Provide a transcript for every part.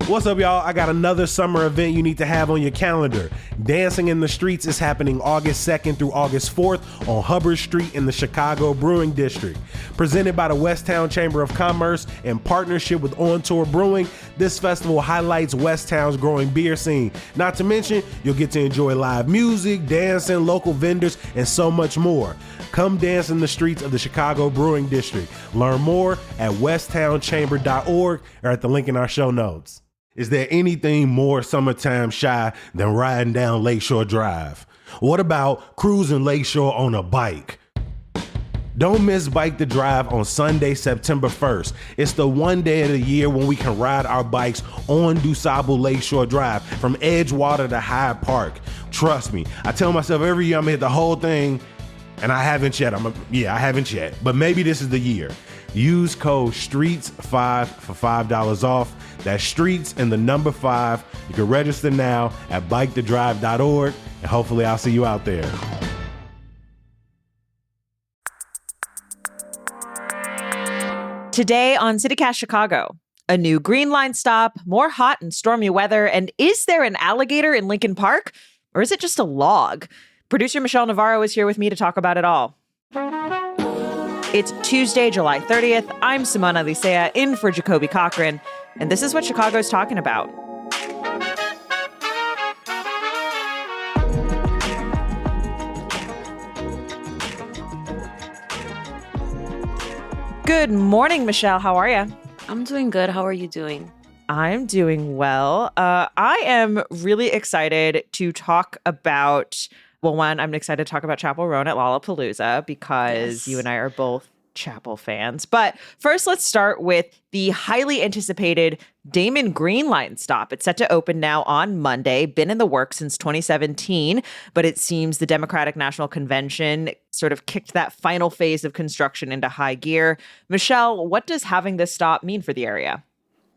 What's up, y'all? I got another summer event you need to have on your calendar. Dancing in the Streets is happening August 2nd through August 4th on Hubbard Street in the Chicago Brewing District. Presented by the Westtown Chamber of Commerce in partnership with On Tour Brewing, this festival highlights Westtown's growing beer scene. Not to mention, you'll get to enjoy live music, dancing, local vendors, and so much more. Come dance in the streets of the Chicago Brewing District. Learn more at westtownchamber.org or at the link in our show notes. Is there anything more summertime shy than riding down Lakeshore Drive? What about cruising Lakeshore on a bike? Don't miss Bike the Drive on Sunday, September 1st. It's the one day of the year when we can ride our bikes on DuSable Lakeshore Drive from Edgewater to Hyde Park. Trust me, I tell myself every year I'm gonna hit the whole thing, and I haven't yet. I haven't yet, but maybe this is the year. Use code STREETS5 for $5 off. That's STREETS and the number 5. You can register now at bikethedrive.org, and hopefully I'll see you out there. Today on CityCast Chicago, a new Green Line stop, more hot and stormy weather, and is there an alligator in Lincoln Park? Or is it just a log? Producer Michelle Navarro is here with me to talk about it all. It's Tuesday, July 30th. I'm Simona Licea in for Jacoby Cochran, and this is what Chicago's talking about. Good morning, Michelle. How are you? I'm doing good. How are you doing? I'm doing well. I am really excited to talk about, well, one, I'm excited to talk about Chappell Roan at Lollapalooza because you and I are both Chappell fans. But first, let's start with the highly anticipated Damon Green Line stop. It's set to open now on Monday, been in the works since 2017, but it seems the Democratic National Convention sort of kicked that final phase of construction into high gear. Michelle, what does having this stop mean for the area?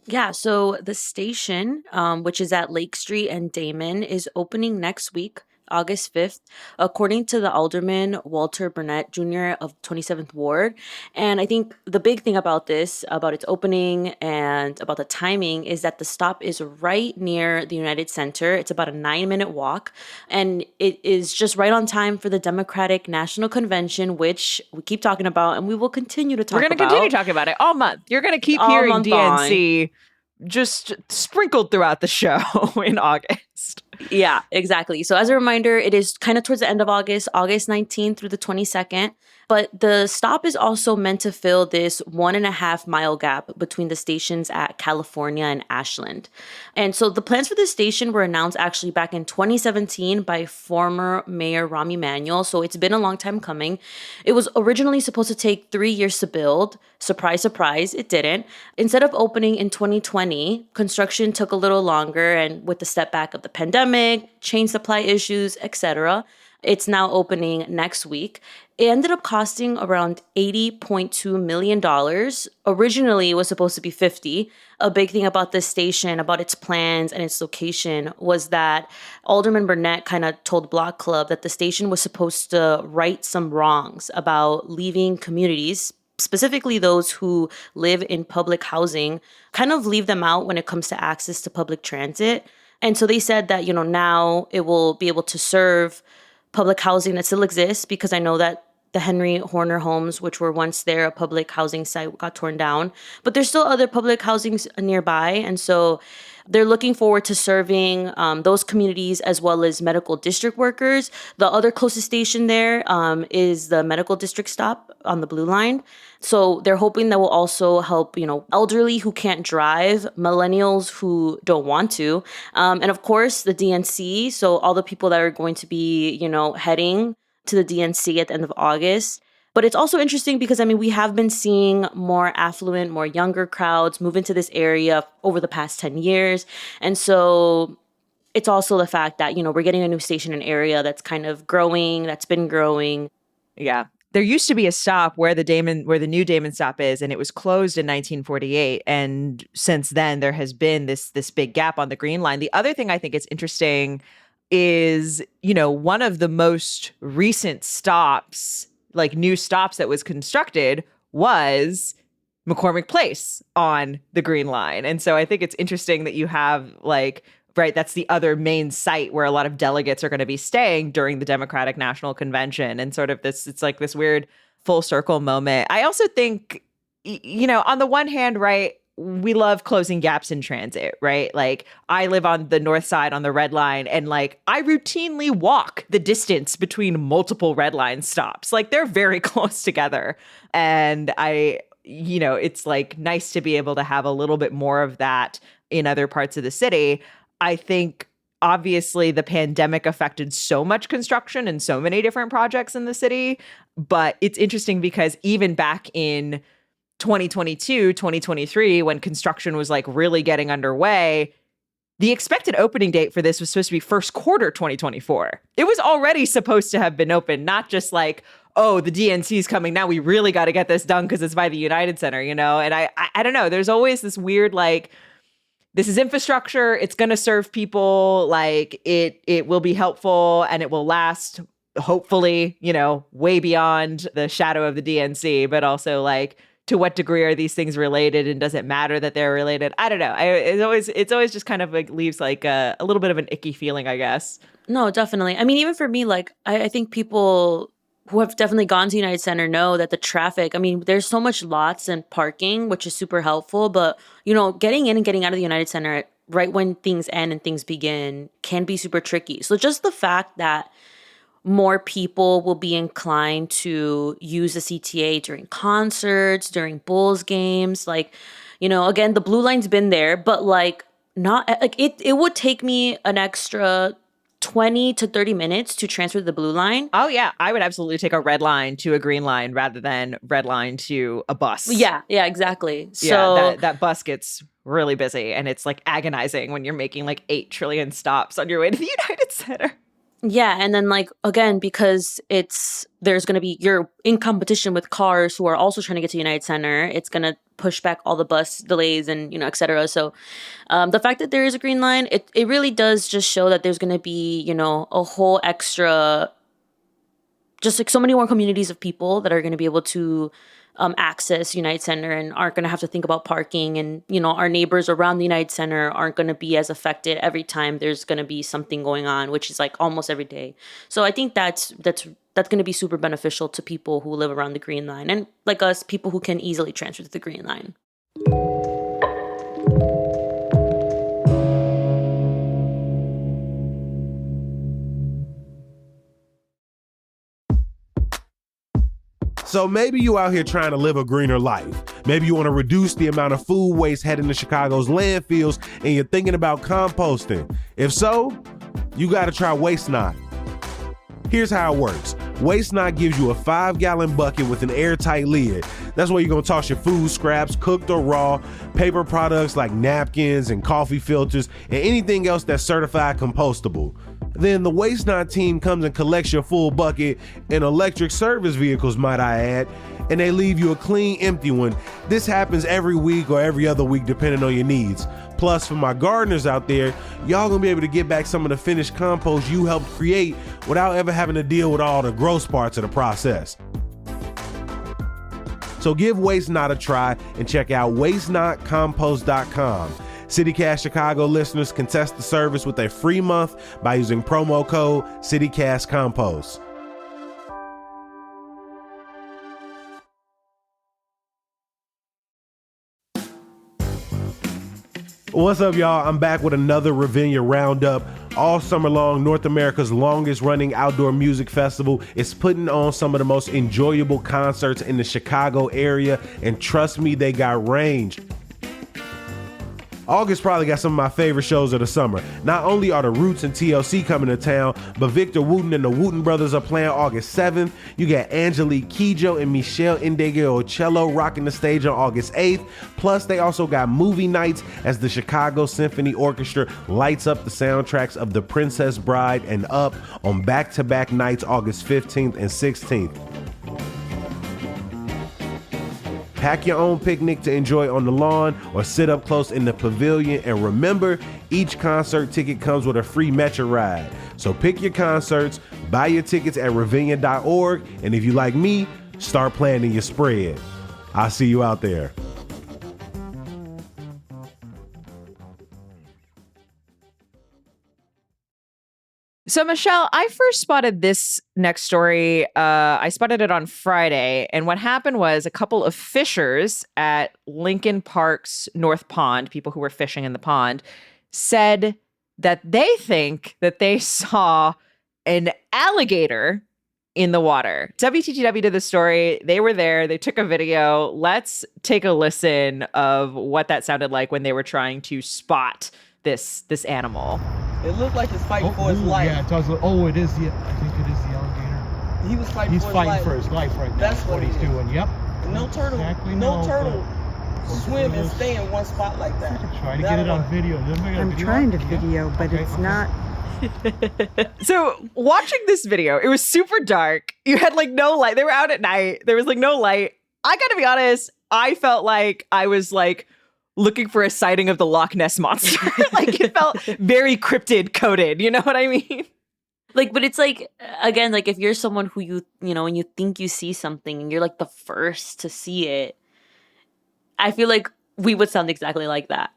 Yeah, so the station, which is at Lake Street and Damon, is opening next week, August 5th, according to the Alderman Walter Burnett Jr. of 27th Ward. And I think the big thing about this, about its opening and about the timing, is that the stop is right near the United Center. It's about a 9-minute walk, and it is just right on time for the Democratic National Convention, which we keep talking about, and we will continue to talk about. We're going to continue talking about it all month. You're going to keep hearing DNC just sprinkled throughout the show in August. Yeah, exactly. So as a reminder, it is kind of towards the end of August, August 19th through the 22nd. But the stop is also meant to fill this 1.5-mile gap between the stations at California and Ashland. And so the plans for this station were announced actually back in 2017 by former Mayor Rahm Emanuel. So it's been a long time coming. It was originally supposed to take 3 years to build. Surprise, surprise, it didn't. Instead of opening in 2020, construction took a little longer, and with the step back of the pandemic, chain supply issues, etc., it's now opening next week. It ended up costing around $80.2 million. Originally, it was supposed to be $50. A big thing about this station, about its plans and its location, was that Alderman Burnett kind of told Block Club that the station was supposed to right some wrongs about leaving communities, specifically those who live in public housing, kind of leave them out when it comes to access to public transit. And so they said that, now it will be able to serve public housing that still exists, because I know that the Henry Horner homes, which were once there, a public housing site, got torn down. But there's still other public housings nearby. And so they're looking forward to serving those communities as well as medical district workers. The other closest station there is the medical district stop on the Blue Line. So they're hoping that will also help, elderly who can't drive, millennials who don't want to, and of course the DNC. So all the people that are going to be, heading to the DNC at the end of August. But it's also interesting because, we have been seeing more affluent, more younger crowds move into this area over the past 10 years. And so it's also the fact that, we're getting a new station in an area that's kind of growing, that's been growing. Yeah. There used to be a stop where the new Damon stop is, and it was closed in 1948. And since then, there has been this big gap on the Green Line. The other thing I think is interesting is, one of the most recent stops, like new stops that was constructed, was McCormick Place on the Green Line. And so I think it's interesting that you have like, right, that's the other main site where a lot of delegates are going to be staying during the Democratic National Convention. And sort of this, it's like this weird full circle moment. I also think, on the one hand, right, we love closing gaps in transit, right? Like I live on the north side on the Red Line, and like I routinely walk the distance between multiple Red Line stops. Like they're very close together. And it's like nice to be able to have a little bit more of that in other parts of the city. I think obviously the pandemic affected so much construction and so many different projects in the city, but it's interesting because even back in 2022, 2023, when construction was like really getting underway, the expected opening date for this was supposed to be first quarter 2024. It was already supposed to have been open, not just like, oh, the DNC is coming now, we really got to get this done because it's by the United Center, And I don't know, there's always this weird like, this is infrastructure, it's going to serve people, like it will be helpful and it will last, hopefully, way beyond the shadow of the DNC, but also like, to what degree are these things related, and does it matter that they're related? I don't know. It's always just kind of like leaves like a little bit of an icky feeling, I guess. No, definitely. I mean, even for me, like I think people who have definitely gone to United Center know that the traffic, I mean, there's so much lots and parking, which is super helpful. But, getting in and getting out of the United Center right when things end and things begin can be super tricky. So just the fact that more people will be inclined to use the CTA during concerts, during Bulls games. Like, again, the blue line's been there, but like not like it would take me an extra 20 to 30 minutes to transfer to the blue line. Oh, yeah. I would absolutely take a red line to a green line rather than red line to a bus. Yeah, exactly. So that bus gets really busy, and it's like agonizing when you're making like 8 trillion stops on your way to the United Center. Yeah, and then like again, because there's gonna be, you're in competition with cars who are also trying to get to United Center, it's gonna push back all the bus delays and et cetera. So the fact that there is a green line, it really does just show that there's gonna be a whole extra, just like so many more communities of people that are gonna be able to access United Center and aren't going to have to think about parking, and our neighbors around the United Center aren't going to be as affected every time there's going to be something going on, which is like almost every day. So I think that's going to be super beneficial to people who live around the Green Line, and like us, people who can easily transfer to the Green Line. So maybe you out here trying to live a greener life. Maybe you want to reduce the amount of food waste heading to Chicago's landfills, and you're thinking about composting. If so, you got to try Waste Not. Here's how it works. Waste Not gives you a 5-gallon bucket with an airtight lid. That's where you're going to toss your food scraps, cooked or raw, paper products like napkins and coffee filters, and anything else that's certified compostable. Then the Waste Not team comes and collects your full bucket in electric service vehicles, might I add, and they leave you a clean, empty one. This happens every week or every other week, depending on your needs. Plus, for my gardeners out there, y'all gonna be able to get back some of the finished compost you helped create without ever having to deal with all the gross parts of the process. So give Waste Not a try and check out wastenotcompost.com. CityCast Chicago listeners can test the service with a free month by using promo code CityCastCompost. What's up, y'all? I'm back with another Ravinia Roundup. All summer long, North America's longest running outdoor music festival is putting on some of the most enjoyable concerts in the Chicago area, and trust me, they got range. August probably got some of my favorite shows of the summer. Not only are the Roots and TLC coming to town, but Victor Wooten and the Wooten Brothers are playing August 7th. You got Angelique Kidjo and Michelle Ndegeocello rocking the stage on August 8th. Plus, they also got movie nights as the Chicago Symphony Orchestra lights up the soundtracks of The Princess Bride and Up on back-to-back nights August 15th and 16th. Pack your own picnic to enjoy on the lawn or sit up close in the pavilion. And remember, each concert ticket comes with a free Metro ride. So pick your concerts, buy your tickets at ravinia.org, and if you like me, start planning your spread. I'll see you out there. So, Michelle, I first spotted this next story. I spotted it on Friday. And what happened was a couple of fishers at Lincoln Park's North Pond, people who were fishing in the pond, said that they think that they saw an alligator in the water. WTTW did the story. They were there. They took a video. Let's take a listen of what that sounded like when they were trying to spot this animal. It looked like he's fighting for his life. Yeah, it does look. Oh, it is the. I think it is the alligator. He was fighting He's for his fighting life. for his life right now. That's That's what what he's it is. doing. Yep. No turtle. Exactly. No No, turtle. but- Swim and stay in one spot like that. Try to That get it on one. video. I'm trying to video, but it's not. So watching this video, it was super dark. You had like no light. They were out at night. There was like no light. I gotta be honest, I felt like I was like looking for a sighting of the Loch Ness monster. Like it felt very cryptid coded. You know what I mean? Like, but it's like, again, like if you're someone who you know, and you think you see something and you're like the first to see it, I feel like we would sound exactly like that.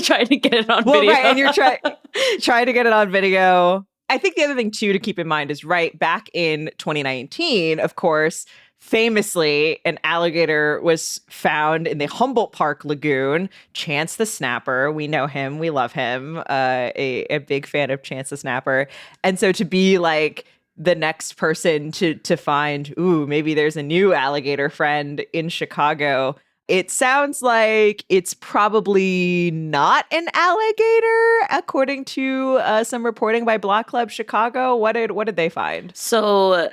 Trying to get it on video. Right, and you're trying to get it on video. I think the other thing too to keep in mind is back in 2019, of course, famously, an alligator was found in the Humboldt Park Lagoon. Chance the Snapper, we know him, we love him. A big fan of Chance the Snapper, and so to be like the next person to find, ooh, maybe there's a new alligator friend in Chicago. It sounds like it's probably not an alligator, according to some reporting by Block Club Chicago. What did they find? So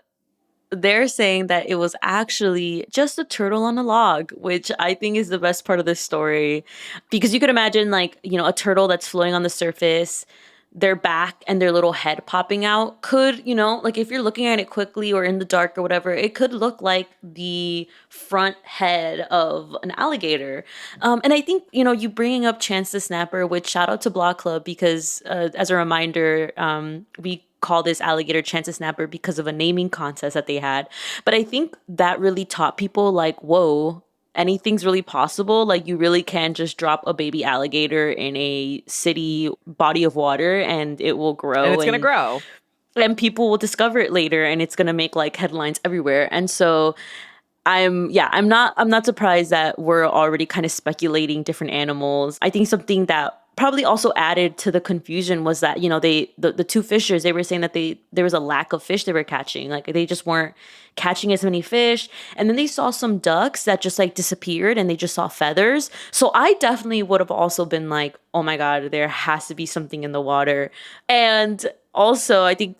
they're saying that it was actually just a turtle on a log, which I think is the best part of this story. Because you could imagine, like, you know, a turtle that's floating on the surface, their back and their little head popping out could, you know, like if you're looking at it quickly or in the dark or whatever, it could look like the front head of an alligator. And I think, you know, you bringing up Chance the Snapper, which shout out to Block Club, because as a reminder, we call this alligator Chance the Snapper because of a naming contest that they had. But I think that really taught people like, whoa, anything's really possible. Like you really can just drop a baby alligator in a city body of water and it will grow. And it's going to grow. And people will discover it later and it's going to make like headlines everywhere. And so I'm not surprised that we're already kind of speculating different animals. I think something that probably also added to the confusion was that, you know, the two fishers, they were saying that there was a lack of fish they were catching. Like they just weren't catching as many fish. And then they saw some ducks that just like disappeared and they just saw feathers. So I definitely would have also been like, oh my God, there has to be something in the water. And also I think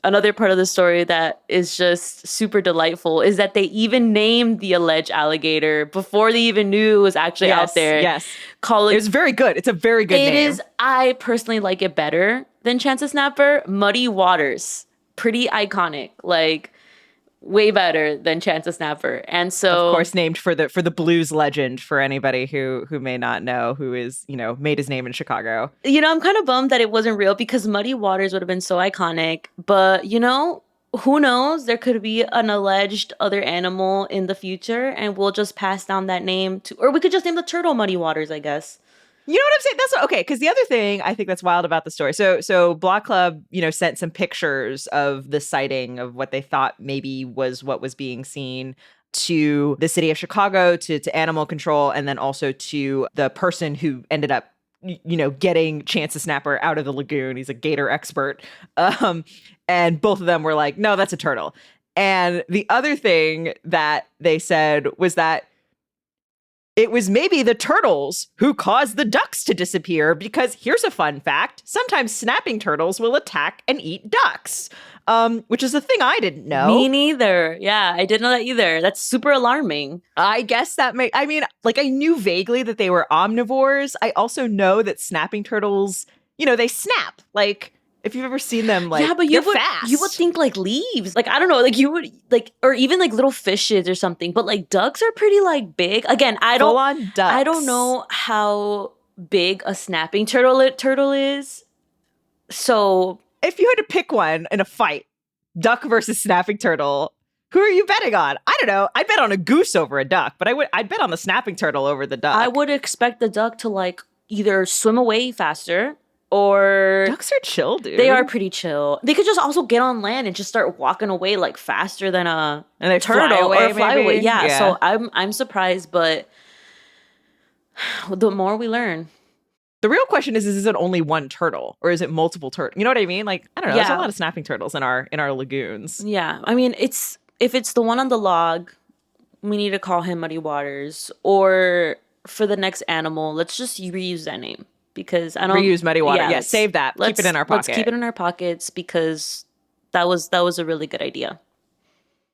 another part of the story that is just super delightful is that they even named the alleged alligator before they even knew it was actually out there. Yes. Call it. It's very good. It's a very good name. It is. I personally like it better than Chance the Snapper. Muddy Waters. Pretty iconic. Like way better than Chance the Snapper. And so, of course, named for the blues legend, for anybody who may not know, who is, you know, made his name in Chicago. you know, I'm kind of bummed that it wasn't real because Muddy Waters would have been so iconic. But, you know, who knows? There could be an alleged other animal in the future and we'll just pass down that name to, or we could just name the turtle Muddy Waters, I guess. You know what I'm saying? That's okay. Because the other thing I think that's wild about the story. So Block Club, you know, sent some pictures of the sighting of what they thought maybe was what was being seen to the city of Chicago, to animal control, and then also to the person who ended up, you know, getting Chance the Snapper out of the lagoon. He's a gator expert. And both of them were like, no, that's a turtle. And the other thing that they said was that it was maybe the turtles who caused the ducks to disappear, because here's a fun fact. Sometimes snapping turtles will attack and eat ducks, which is a thing I didn't know. Me neither. Yeah, I didn't know that either. That's super alarming. I guess I mean, like I knew vaguely that they were omnivores. I also know that snapping turtles, you know, they snap. Like if you've ever seen them, like, yeah, but you would think like leaves. Like, I don't know, like you would like, or even like little fishes or something. But like ducks are pretty like big. Again, I don't know how big a snapping turtle is. So if you had to pick one in a fight, duck versus snapping turtle, who are you betting on? I don't know. I'd bet on a goose over a duck, but I'd bet on the snapping turtle over the duck. I would expect the duck to like either swim away faster Or Ducks are chill, dude. they are pretty chill. They could just also get on land and just start walking away like faster than a And they turtle fly away, or fly maybe? away. Yeah, Yeah. so I'm surprised, but the more we learn. The real question is it only one turtle or is it multiple turtles? You know what I mean? Like, I don't know. There's a Yeah. lot of snapping turtles in our lagoons. Yeah, I mean, if it's the one on the log, we need to call him Muddy Waters. Or for the next animal, let's just reuse that name because I don't Reuse Muddy Water. Yeah, let's- save that. Keep it in our Let's pocket. keep it in our pockets because that was a really good idea.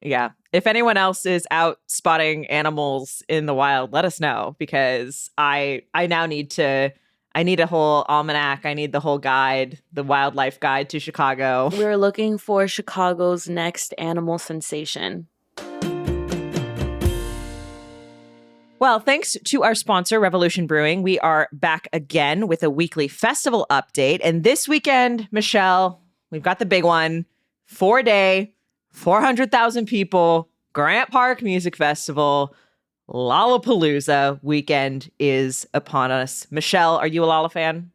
Yeah. If anyone else is out spotting animals in the wild, let us know because I now need a whole almanac. I need the whole guide, the wildlife guide to Chicago. We're looking for Chicago's next animal sensation. Well, thanks to our sponsor, Revolution Brewing, we are back again with a weekly festival update. And this weekend, Michelle, we've got the big one, 4-day, 400,000 people, Grant Park Music Festival, Lollapalooza weekend is upon us. Michelle, are you a Lolla fan?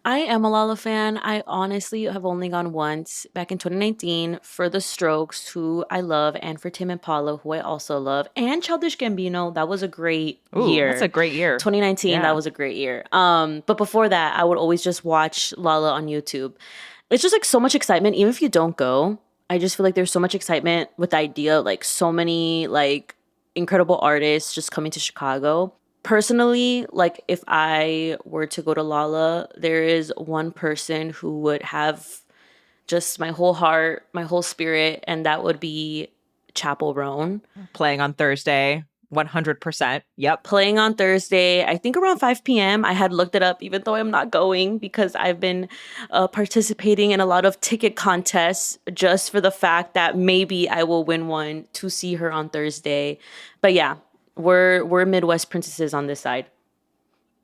I am a Lolla fan. I honestly have only gone once back in 2019 for the Strokes, who I love, and for Tame Impala, who I also love, and Childish Gambino. That was a great year. That's a great year. 2019, Yeah. that was a great year. But before that, I would always just watch Lolla on YouTube. It's just like so much excitement, even if you don't go. I just feel like there's so much excitement with the idea, like so many like incredible artists just coming to Chicago. Personally, like if I were to go to Lolla, there is one person who would have just my whole heart, my whole spirit, and that would be Chapel Roan. Playing on Thursday, 100%. Yep. Playing on Thursday, I think around 5 p.m. I had looked it up, even though I'm not going because I've been participating in a lot of ticket contests just for the fact that maybe I will win one to see her on Thursday. But yeah, we're Midwest princesses on this side.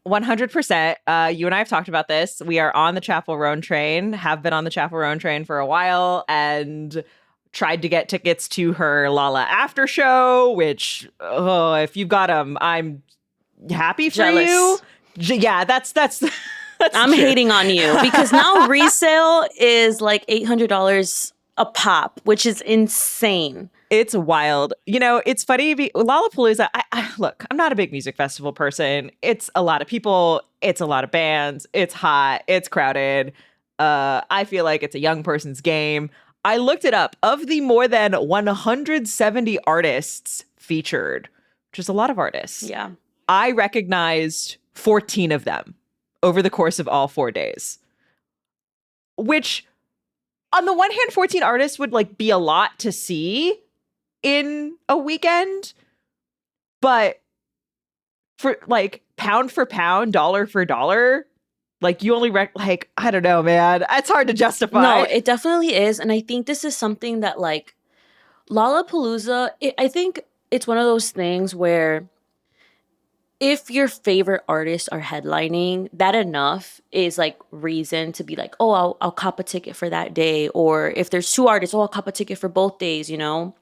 100%. You and I have talked about this. We are on the Chapel Roan train, have been on the Chapel Roan train for a while, and tried to get tickets to her Lolla after show, which, if you've got them, I'm happy for Jealous. you. Yeah, that's I'm true. hating on you because now resale is like $800 a pop, which is insane. It's wild. You know, it's funny. Lollapalooza, look, I'm not a big music festival person. It's a lot of people. It's a lot of bands. It's hot. It's crowded. I feel like it's a young person's game. I looked it up. Of the more than 170 artists featured, which is a lot of artists, Yeah. I recognized 14 of them over the course of all 4 days. Which, on the one hand, 14 artists would like be a lot to see in a weekend, but for like pound for pound, dollar for dollar, like you only like, I don't know, man. It's hard to justify. No, it definitely is. And I think this is something that like Lollapalooza, I think it's one of those things where if your favorite artists are headlining, that enough is like reason to be like, oh, I'll cop a ticket for that day. Or if there's two artists, oh, I'll cop a ticket for both days, you know?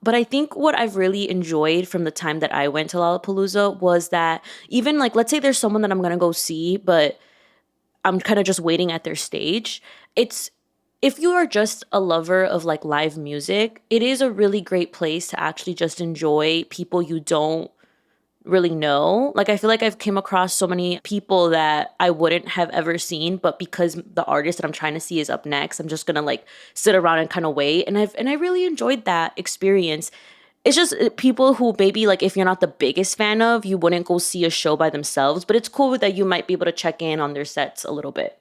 But I think what I've really enjoyed from the time that I went to Lollapalooza was that even like, let's say there's someone that I'm going to go see, but I'm kind of just waiting at their stage. If you are just a lover of like live music, it is a really great place to actually just enjoy people you don't really know. Like I feel like I've came across so many people that I wouldn't have ever seen, but because the artist that I'm trying to see is up next, I'm just gonna like sit around and kind of wait. And I really enjoyed that experience. It's just people who maybe like if you're not the biggest fan of, you wouldn't go see a show by themselves, but it's cool that you might be able to check in on their sets a little bit.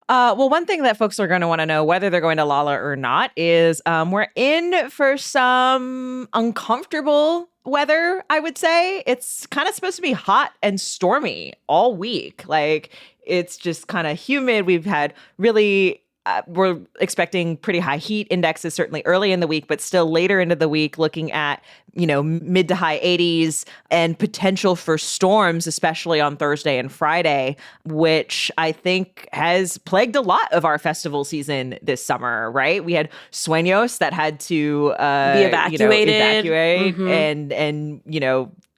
Well, one thing that folks are going to want to know, whether they're going to Lolla or not, is we're in for some uncomfortable weather, I would say. It's kind of supposed to be hot and stormy all week. Like, it's just kind of humid. We've had really... we're expecting pretty high heat indexes, certainly early in the week, but still later into the week, looking at, mid to high 80s and potential for storms, especially on Thursday and Friday, which I think has plagued a lot of our festival season this summer, right? We had Sueños that had to Be evacuated. evacuate Mm-hmm. and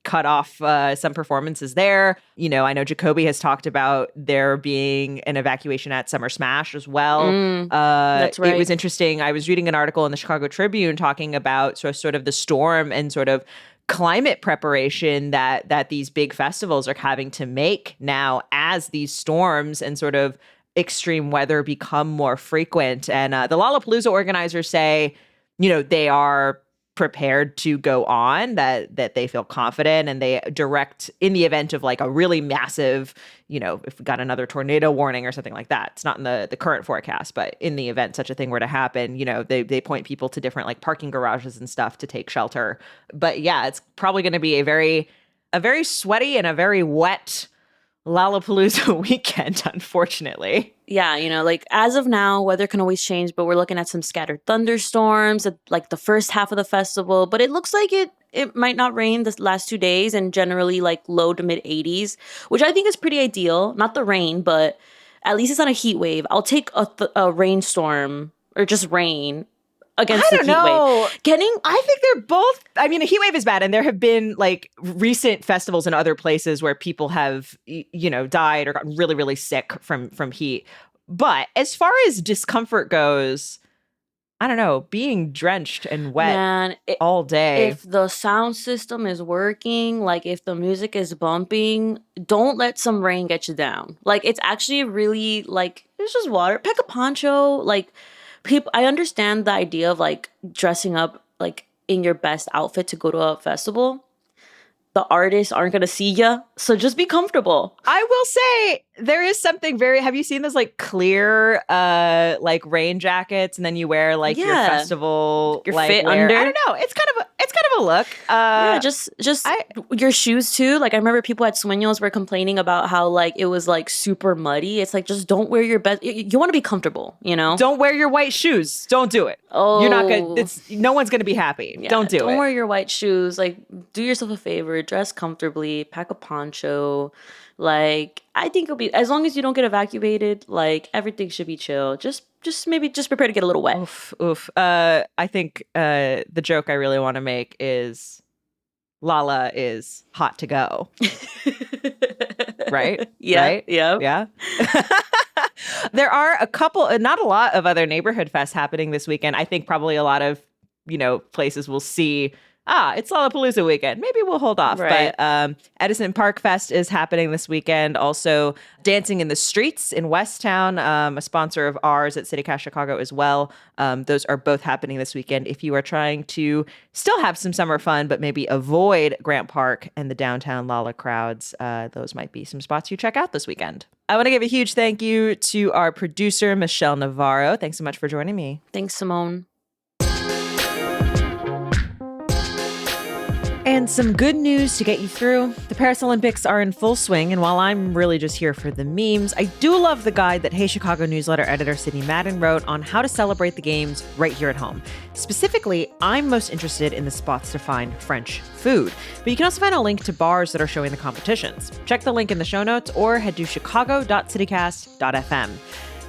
cut off some performances there. You know, I know Jacoby has talked about there being an evacuation at Summer Smash as well. That's right. It was interesting. I was reading an article in the Chicago Tribune talking about sort of the storm and sort of climate preparation that these big festivals are having to make now as these storms and sort of extreme weather become more frequent. And the Lollapalooza organizers say, you know, they are prepared to go on, that they feel confident, and they direct in the event of like a really massive, you know, if we got another tornado warning or something like that. It's not in the current forecast, but in the event such a thing were to happen, you know, they point people to different like parking garages and stuff to take shelter. But yeah, it's probably going to be a very sweaty and a very wet Lollapalooza weekend, unfortunately. Yeah, you know, like as of now, weather can always change, but we're looking at some scattered thunderstorms at like the first half of the festival. But it looks like it might not rain the last 2 days, and generally like low to mid 80s, which I think is pretty ideal. Not the rain, but at least it's not a heat wave. I'll take a rainstorm or just rain against the heat wave. I think they're both. I mean, a heat wave is bad, and there have been like recent festivals in other places where people have, you know, died or gotten really, really sick from heat. But as far as discomfort goes, I don't know, being drenched and wet all day. If the sound system is working, like if the music is bumping, don't let some rain get you down. Like it's actually really like it's just water. Pack a poncho, like. People, I understand the idea of like dressing up like in your best outfit to go to a festival. The artists aren't going to see you, so just be comfortable. I will say there is something have you seen those like clear like rain jackets, and then you wear like your festival your like fit wear. under? I don't know. It's kind of a look. Just your shoes too. Like I remember people at Sueños were complaining about how like it was like super muddy. It's like just don't wear your best. You want to be comfortable, you know. Don't wear your white shoes. Don't do it. Oh, you're not good. No one's gonna be happy. Yeah, don't do it. Don't wear your white shoes. Like do yourself a favor. Dress comfortably. Pack a poncho. Like I think it'll be as long as you don't get evacuated. Like everything should be chill. Just maybe just prepare to get a little wet. Oof. I think the joke I really want to make is Lala is hot to go. Right? Yeah. Right? Yeah. There are a couple, not a lot of other neighborhood fests happening this weekend. I think probably a lot of, you know, places will see, it's Lollapalooza weekend. Maybe we'll hold off. Right. But Edison Park Fest is happening this weekend. Also, Dancing in the Streets in Westtown, a sponsor of ours at CityCast Chicago as well. Those are both happening this weekend. If you are trying to still have some summer fun, but maybe avoid Grant Park and the downtown Lolla crowds, those might be some spots you check out this weekend. I want to give a huge thank you to our producer, Michelle Navarro. Thanks so much for joining me. Thanks, Simone. And some good news to get you through. The Paris Olympics are in full swing, and while I'm really just here for the memes, I do love the guide that Hey Chicago newsletter editor Sydney Madden wrote on how to celebrate the games right here at home. Specifically, I'm most interested in the spots to find French food, but you can also find a link to bars that are showing the competitions. Check the link in the show notes or head to chicago.citycast.fm.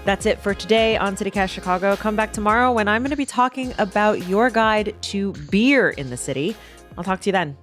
That's it for today on CityCast Chicago. Come back tomorrow when I'm going to be talking about your guide to beer in the city. I'll talk to you then.